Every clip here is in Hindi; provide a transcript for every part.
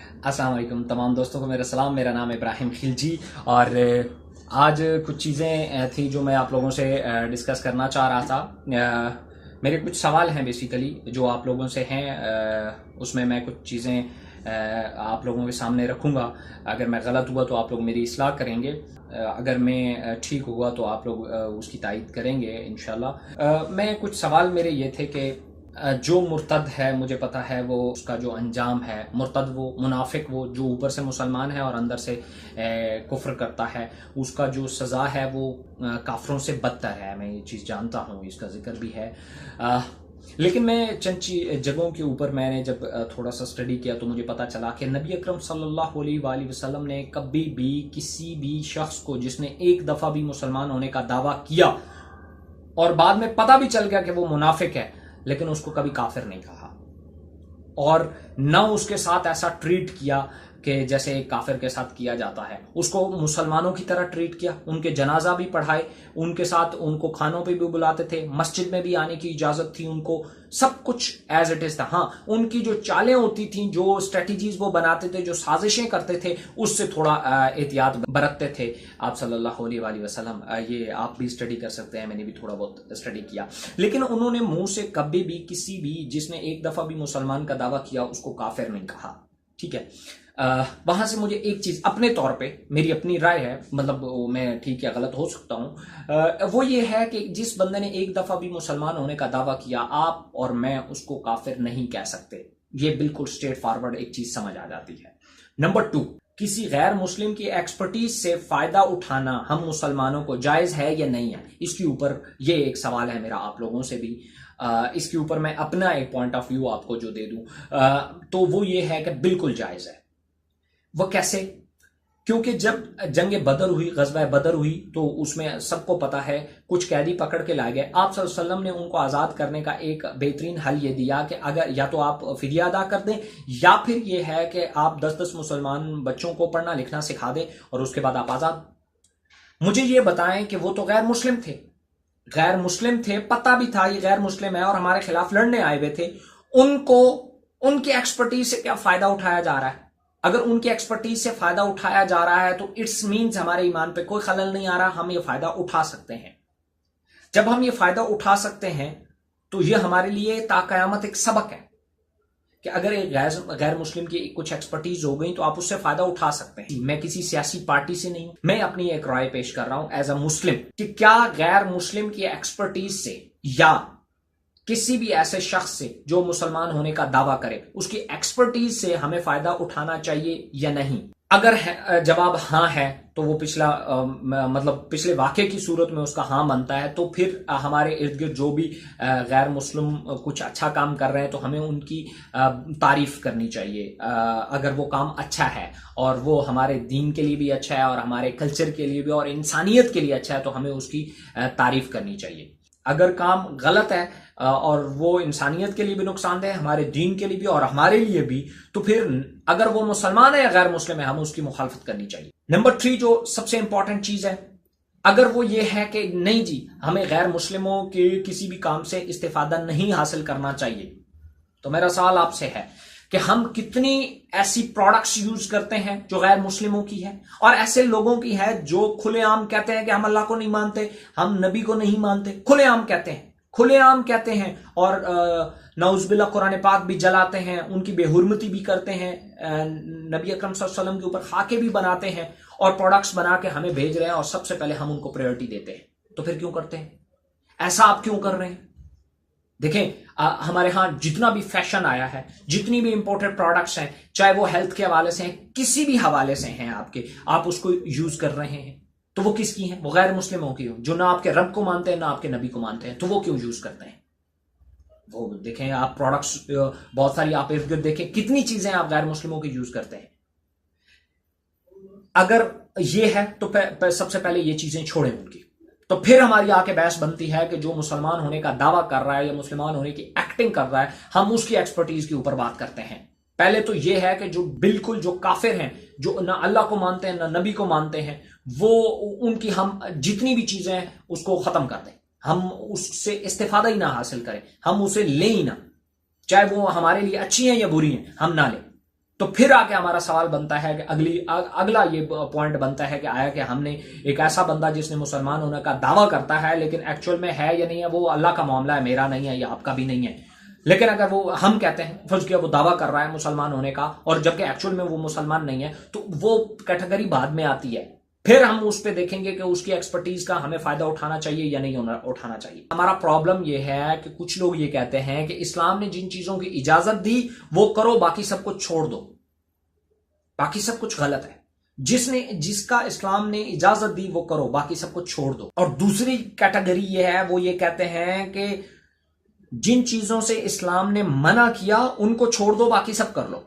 अस्सलाम वालेकुम तमाम दोस्तों को मेरा सलाम। मेरा नाम इब्राहिम खिलजी और आज कुछ चीज़ें थी जो मैं आप लोगों से डिस्कस करना चाह रहा था। मेरे कुछ सवाल हैं बेसिकली जो आप लोगों से हैं। उसमें मैं कुछ चीज़ें आप लोगों के सामने रखूँगा। अगर मैं गलत हुआ तो आप लोग मेरी इस्लाह करेंगे, अगर मैं ठीक हुआ तो आप लोग उसकी तायीद करेंगे इंशाल्लाह। मैं कुछ सवाल मेरे ये थे कि जो मुर्तद है मुझे पता है वो उसका जो अंजाम है, मुर्तद वो मुनाफिक वो जो ऊपर से मुसलमान है और अंदर से कुफ्र करता है, उसका जो सज़ा है वो काफरों से बदतर है। मैं ये चीज़ जानता हूँ, इसका जिक्र भी है। लेकिन मैं चंद जगहों के ऊपर मैंने जब थोड़ा सा स्टडी किया तो मुझे पता चला कि नबी अकरम सल्लल्लाहु अलैहि वसल्लम ने कभी भी किसी भी शख्स को जिसने एक दफ़ा भी मुसलमान होने का दावा किया और बाद में पता भी चल गया कि वो मुनाफिक है, लेकिन उसको कभी काफिर नहीं कहा और न उसके साथ ऐसा ट्रीट किया कि जैसे एक काफिर के साथ किया जाता है। उसको मुसलमानों की तरह ट्रीट किया, उनके जनाजा भी पढ़ाए, उनके साथ उनको खानों पे भी बुलाते थे, मस्जिद में भी आने की इजाजत थी उनको, सब कुछ एज इट इज था। हाँ, उनकी जो चालें होती थी, जो स्ट्रेटजीज वो बनाते थे, जो साजिशें करते थे, उससे थोड़ा एहतियात बरतते थे आप सल्लल्लाहु अलैहि वसल्लम। ये आप भी स्टडी कर सकते हैं, मैंने भी थोड़ा बहुत स्टडी किया। लेकिन उन्होंने मुंह से कभी भी किसी भी जिसने एक दफा भी मुसलमान का दावा किया उसको काफिर नहीं कहा। ठीक है। वहां से मुझे एक चीज अपने तौर पे, मेरी अपनी राय है, मतलब मैं ठीक या गलत हो सकता हूं, वो ये है कि जिस बंदे ने एक दफा भी मुसलमान होने का दावा किया, आप और मैं उसको काफिर नहीं कह सकते। ये बिल्कुल स्ट्रेट फॉरवर्ड एक चीज समझ आ जाती है। नंबर 2, किसी गैर मुस्लिम की एक्सपर्टीज से फायदा उठाना हम मुसलमानों को जायज है या नहीं है, इसके ऊपर ये एक सवाल है मेरा आप लोगों से भी। इसके ऊपर मैं अपना एक पॉइंट ऑफ व्यू आपको जो दे दूं, तो वो ये है कि बिल्कुल जायज है। वो कैसे? क्योंकि जब जंग बदर हुई, ग़ज़वा बदर हुई, तो उसमें सबको पता है कुछ कैदी पकड़ के लाए गए। आप सल्लल्लाहु अलैहि वसल्लम ने उनको आज़ाद करने का एक बेहतरीन हल ये दिया कि अगर या तो आप फिदिया अदा कर दें या फिर ये है कि आप 10-10 मुसलमान बच्चों को पढ़ना लिखना सिखा दें और उसके बाद आप आज़ाद। मुझे ये बताएं कि वो तो गैर मुस्लिम थे, गैर मुस्लिम थे, पता भी था ये गैर मुस्लिम है और हमारे खिलाफ लड़ने आए हुए थे, उनको उनकी एक्सपर्टीज से क्या फायदा उठाया जा रहा है? अगर उनकी एक्सपर्टीज से फायदा उठाया जा रहा है तो इट्स मीन्स हमारे ईमान पे कोई खलल नहीं आ रहा, हम ये फायदा उठा सकते हैं। जब हम ये फायदा उठा सकते हैं तो ये हमारे लिए ताकयामत एक सबक है कि अगर एक गैर मुस्लिम की कुछ एक्सपर्टीज हो गई तो आप उससे फायदा उठा सकते हैं। मैं किसी सियासी पार्टी से नहीं, मैं अपनी एक राय पेश कर रहा हूं एज अ मुस्लिम कि क्या गैर मुस्लिम की एक्सपर्टीज से या किसी भी ऐसे शख्स से जो मुसलमान होने का दावा करे उसकी एक्सपर्टीज से हमें फायदा उठाना चाहिए या नहीं? अगर जवाब हाँ है तो वो मतलब पिछले वाक़े की सूरत में उसका हाँ बनता है, तो फिर हमारे इर्द गिर्द जो भी गैर मुस्लिम कुछ अच्छा काम कर रहे हैं तो हमें उनकी तारीफ करनी चाहिए। अगर वो काम अच्छा है और वो हमारे दीन के लिए भी अच्छा है और हमारे कल्चर के लिए भी और इंसानियत के लिए अच्छा है तो हमें उसकी तारीफ करनी चाहिए। अगर काम गलत है और वो इंसानियत के लिए भी नुकसानदेह है, हमारे दीन के लिए भी और हमारे लिए भी, तो फिर अगर वो मुसलमान है या गैर मुस्लिम है हमें उसकी मुखालफत करनी चाहिए। नंबर 3 जो सबसे इंपॉर्टेंट चीज है, अगर वो ये है कि नहीं जी हमें गैर मुस्लिमों के किसी भी काम से इस्तेफादा नहीं हासिल करना चाहिए, तो मेरा सवाल आपसे है कि हम कितनी ऐसी प्रोडक्ट्स यूज करते हैं जो गैर मुस्लिमों की है और ऐसे लोगों की है जो खुलेआम कहते हैं कि हम अल्लाह को नहीं मानते, हम नबी को नहीं मानते, खुलेआम कहते हैं, खुलेआम कहते हैं और नौजुबिल्ला कुरान पाक भी जलाते हैं, उनकी बेहुरमती भी करते हैं, नबी अकरम सल्लल्लाहु अलैहि वसल्लम के ऊपर खाके भी बनाते हैं और प्रोडक्ट्स बना के हमें भेज रहे हैं और सबसे पहले हम उनको प्रायोरिटी देते हैं। तो फिर क्यों करते हैं ऐसा? आप क्यों कर रहे हैं? देखें, हमारे यहां जितना भी फैशन आया है, जितनी भी इंपोर्टेड प्रोडक्ट्स हैं, चाहे वो हेल्थ के हवाले से हैं, किसी भी हवाले से हैं आपके, आप उसको यूज कर रहे हैं, तो वो किसकी हैं? वो गैर मुस्लिमों की हो जो ना आपके रब को मानते हैं ना आपके नबी को मानते हैं, तो वो क्यों यूज करते हैं? वो देखें, आप प्रोडक्ट्स बहुत सारी आप इर्द गिर्द देखें, कितनी चीजें आप गैर मुस्लिमों की यूज करते हैं। अगर ये है तो सबसे पहले ये चीजें छोड़ें उनकी। तो फिर हमारी आके बहस बनती है कि जो मुसलमान होने का दावा कर रहा है या मुसलमान होने की एक्टिंग कर रहा है, हम उसकी एक्सपर्टीज के ऊपर बात करते हैं। पहले तो यह है कि जो बिल्कुल जो काफिर हैं, जो ना अल्लाह को मानते हैं ना नबी को मानते हैं, वो उनकी हम जितनी भी चीजें हैं उसको खत्म कर दें, हम उससे इस्तेफादा ही ना हासिल करें, हम उसे लें ही ना, चाहे वो हमारे लिए अच्छी हैं या बुरी हैं, हम ना लें। तो फिर आके हमारा सवाल बनता है कि अगला ये पॉइंट बनता है कि आया कि हमने एक ऐसा बंदा जिसने मुसलमान होने का दावा करता है लेकिन एक्चुअल में है या नहीं है, वो अल्लाह का मामला है, मेरा नहीं है या आपका भी नहीं है। लेकिन अगर वो हम कहते हैं फर्ज किया वो दावा कर रहा है मुसलमान होने का और जबकि एक्चुअल में वो मुसलमान नहीं है, तो वो कैटेगरी बाद में आती है। फिर हम उस पर देखेंगे कि उसकी एक्सपर्टीज का हमें फायदा उठाना चाहिए या नहीं उठाना चाहिए। हमारा प्रॉब्लम यह है कि कुछ लोग ये कहते हैं कि इस्लाम ने जिन चीजों की इजाजत दी वो करो, बाकी सब कुछ छोड़ दो, बाकी सब कुछ गलत है। जिसका इस्लाम ने इजाजत दी वो करो, बाकी सब कुछ छोड़ दो। और दूसरी कैटेगरी ये है, वो ये कहते हैं कि जिन चीजों से इस्लाम ने मना किया उनको छोड़ दो, बाकी सब कर लो।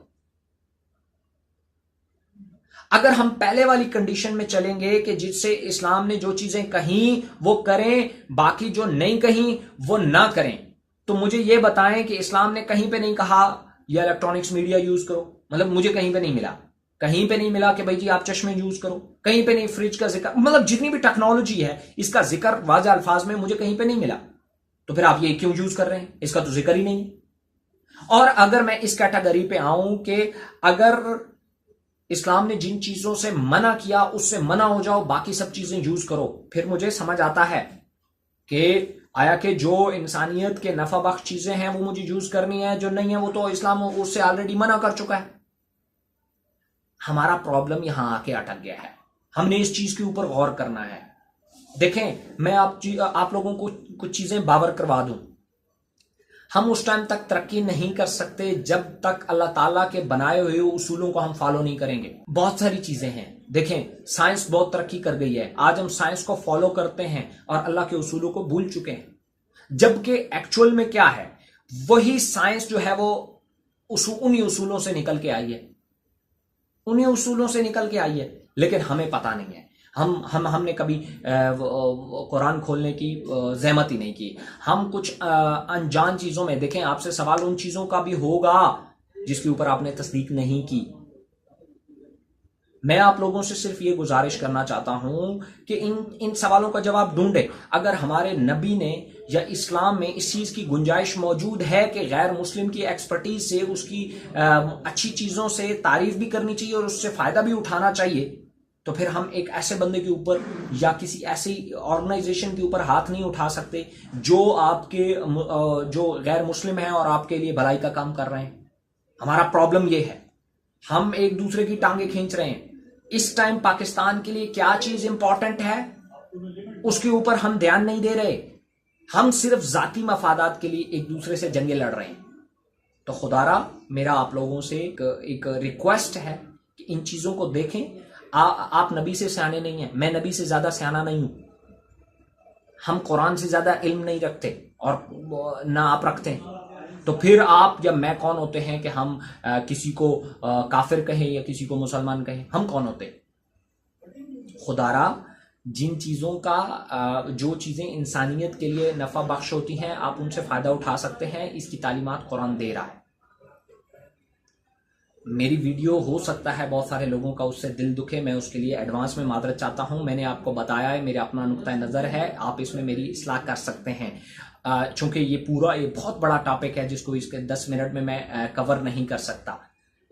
अगर हम पहले वाली कंडीशन में चलेंगे कि जिससे इस्लाम ने जो चीजें कहीं वो करें, बाकी जो नहीं कहीं वो ना करें, तो मुझे ये बताएं कि इस्लाम ने कहीं पे नहीं कहा ये इलेक्ट्रॉनिक्स मीडिया यूज करो। मतलब मुझे कहीं पे नहीं मिला, कहीं पे नहीं मिला कि भाई जी आप चश्मे यूज करो, कहीं पे नहीं फ्रिज का जिक्र, मतलब जितनी भी टेक्नोलॉजी है इसका जिक्र वाज़ेह अल्फाज में मुझे कहीं पे नहीं मिला। तो फिर आप ये क्यों यूज कर रहे हैं, इसका तो जिक्र ही नहीं। और अगर मैं इस कैटेगरी पे आऊं कि अगर इस्लाम ने जिन चीजों से मना किया उससे मना हो जाओ, बाकी सब चीजें यूज करो, फिर मुझे समझ आता है कि आया कि जो इंसानियत के नफा बख्श चीजें हैं वो मुझे यूज करनी है, जो नहीं है वो तो इस्लाम उससे ऑलरेडी मना कर चुका है। हमारा प्रॉब्लम यहां आके अटक गया है। हमने इस चीज के ऊपर गौर करना है। देखें, मैं आप लोगों को कुछ चीजें बावर करवा दूं। हम उस टाइम तक तरक्की नहीं कर सकते जब तक अल्लाह ताला के बनाए हुए उसूलों को हम फॉलो नहीं करेंगे। बहुत सारी चीजें हैं। देखें, साइंस बहुत तरक्की कर गई है, आज हम साइंस को फॉलो करते हैं और अल्लाह के उसूलों को भूल चुके हैं। जबकि एक्चुअल में क्या है, वही साइंस जो है वो उन्हीं उसूलों से निकल के आई है, उन्हीं उसूलों से निकल के आई है, लेकिन हमें पता नहीं है। हमने कभी कुरान खोलने की ज़हमत ही नहीं की। हम कुछ अनजान चीज़ों में, देखें आपसे सवाल उन चीज़ों का भी होगा जिसके ऊपर आपने तस्दीक नहीं की। मैं आप लोगों से सिर्फ ये गुजारिश करना चाहता हूं कि इन सवालों का जवाब ढूंढे। अगर हमारे नबी ने या इस्लाम में इस चीज़ की गुंजाइश मौजूद है कि गैर मुस्लिम की एक्सपर्टीज से, उसकी अच्छी चीज़ों से तारीफ भी करनी चाहिए और उससे फ़ायदा भी उठाना चाहिए, तो फिर हम एक ऐसे बंदे के ऊपर या किसी ऐसी ऑर्गेनाइजेशन के ऊपर हाथ नहीं उठा सकते जो आपके जो गैर मुस्लिम है और आपके लिए भलाई का काम कर रहे हैं। हमारा प्रॉब्लम यह है, हम एक दूसरे की टांगे खींच रहे हैं। इस टाइम पाकिस्तान के लिए क्या चीज इंपॉर्टेंट है उसके ऊपर हम ध्यान नहीं दे रहे। हम सिर्फ जाती मफादात के लिए एक दूसरे से जंगे लड़ रहे हैं। तो खुदारा मेरा आप लोगों से एक रिक्वेस्ट है कि इन चीजों को देखें। आप नबी से सियाने नहीं हैं, मैं नबी से ज्यादा सियाना नहीं हूं। हम कुरान से ज्यादा इल्म नहीं रखते और ना आप रखते हैं। तो फिर आप या मैं कौन होते हैं कि हम किसी को काफिर कहें या किसी को मुसलमान कहें? हम कौन होते? खुदारा जिन चीज़ों का जो चीज़ें इंसानियत के लिए नफ़ा बख्श होती हैं आप उनसे फ़ायदा उठा सकते हैं, इसकी तालीमात कुरान दे रहा है। मेरी वीडियो हो सकता है बहुत सारे लोगों का उससे दिल दुखे, मैं उसके लिए एडवांस में मादरत चाहता हूं। मैंने आपको बताया है, मेरा अपना नुक्ता नज़र है, आप इसमें मेरी इस्लाह कर सकते हैं। चूंकि ये बहुत बड़ा टॉपिक है जिसको इसके 10 मिनट में मैं कवर नहीं कर सकता,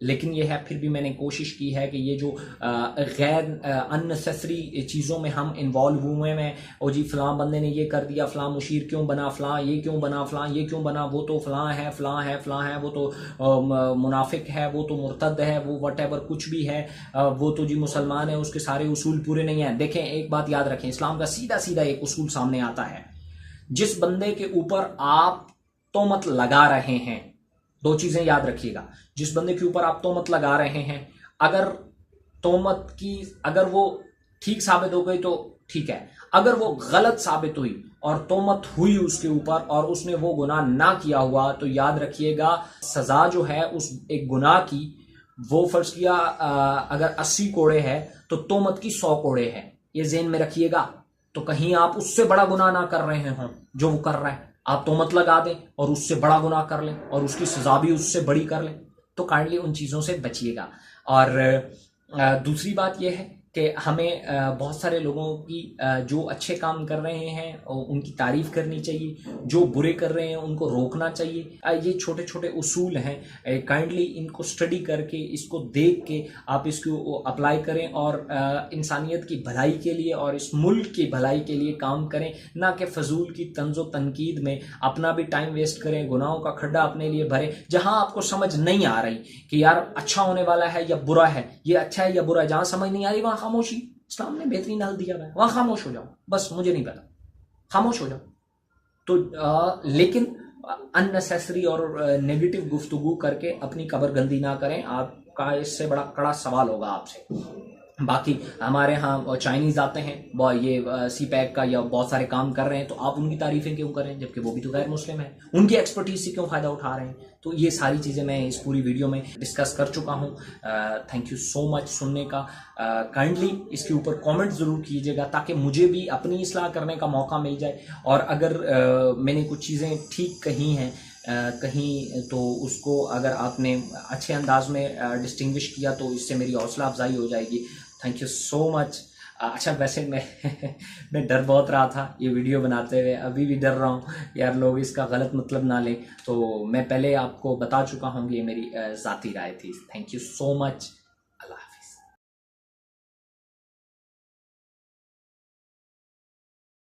लेकिन ये है फिर भी मैंने कोशिश की है कि ये जो गैर अननेसेसरी चीज़ों में हम इन्वॉल्व हुए हैं, और जी फ़लाँ बंदे ने ये कर दिया, फ़लाँ मुशीर क्यों बना, फ़लाँ ये क्यों बना, फ़लाँ ये क्यों बना, वो तो फ़लाँ है, फ़लाँ है, फ़लाँ है, वो तो मुनाफिक है, वो तो मुर्तद है, वो वटेवर कुछ भी है, वो तो जी मुसलमान है, उसके सारे उसूल पूरे नहीं हैं। देखें, एक बात याद रखें, इस्लाम का सीधा सीधा एक उसूल सामने आता है। जिस बंदे के ऊपर आप तोहमत लगा रहे हैं, दो चीजें याद रखिएगा। जिस बंदे के ऊपर आप तोहमत लगा रहे हैं, अगर वो ठीक साबित हो गई तो ठीक है, अगर वो गलत साबित हुई और तोहमत हुई उसके ऊपर और उसने वो गुनाह ना किया हुआ, तो याद रखिएगा सजा जो है उस एक गुनाह की, वो फर्ज किया अगर 80 कोड़े है तो तोहमत की 100 कोड़े है। ये ज़हन में रखिएगा। तो कहीं आप उससे बड़ा गुनाह ना कर रहे हों जो वो कर रहा है, आप तोहमत लगा दें और उससे बड़ा गुनाह कर लें और उसकी सजा भी उससे बड़ी कर लें, तो काइंडली उन चीज़ों से बचिएगा। और दूसरी बात यह है कि हमें बहुत सारे लोगों की जो अच्छे काम कर रहे हैं उनकी तारीफ करनी चाहिए, जो बुरे कर रहे हैं उनको रोकना चाहिए। ये छोटे छोटे उसूल हैं, काइंडली इनको स्टडी करके, इसको देख के आप इसको अप्लाई करें और इंसानियत की भलाई के लिए और इस मुल्क की भलाई के लिए काम करें, ना कि फजूल की तंजो तनकीद में अपना भी टाइम वेस्ट करें, गुनाहों का खड्डा अपने लिए भरें। जहां आपको समझ नहीं आ रही कि यार अच्छा होने वाला है या बुरा है, ये अच्छा है या बुरा है, जहां समझ नहीं आ रही वहां खामोशी। इस्लाम ने बेहतरीन हल दिया है, वहां खामोश हो जाओ, बस मुझे नहीं पता, खामोश हो जाओ। तो लेकिन अननेसेसरी और नेगेटिव गुफ्तगू करके अपनी कब्रगंदी ना करें, आपका इससे बड़ा कड़ा सवाल होगा आपसे। बाकी हमारे यहाँ चाइनीज आते हैं, ये सी पैक का या बहुत सारे काम कर रहे हैं, तो आप उनकी तारीफें क्यों करें जबकि वो भी तो गैर मुस्लिम है, उनकी एक्सपर्टीज से क्यों फायदा उठा रहे हैं। तो ये सारी चीज़ें मैं इस पूरी वीडियो में डिस्कस कर चुका हूँ। थैंक यू सो मच सुनने का। काइंडली इसके ऊपर कमेंट ज़रूर कीजिएगा ताकि मुझे भी अपनी इस्लाह करने का मौका मिल जाए, और अगर मैंने कुछ चीज़ें ठीक कही हैं कहीं, तो उसको अगर आपने अच्छे अंदाज में डिस्टिंग्विश किया तो इससे मेरी हौसला अफजाई हो जाएगी। Thank you so much. अच्छा वैसे मैं डर बहुत रहा था ये वीडियो बनाते हुए, अभी भी डर रहा हूँ यार लोग इसका गलत मतलब ना लें, तो मैं पहले आपको बता चुका हूँ कि ये मेरी ज़ाती राय थी। Thank you so much.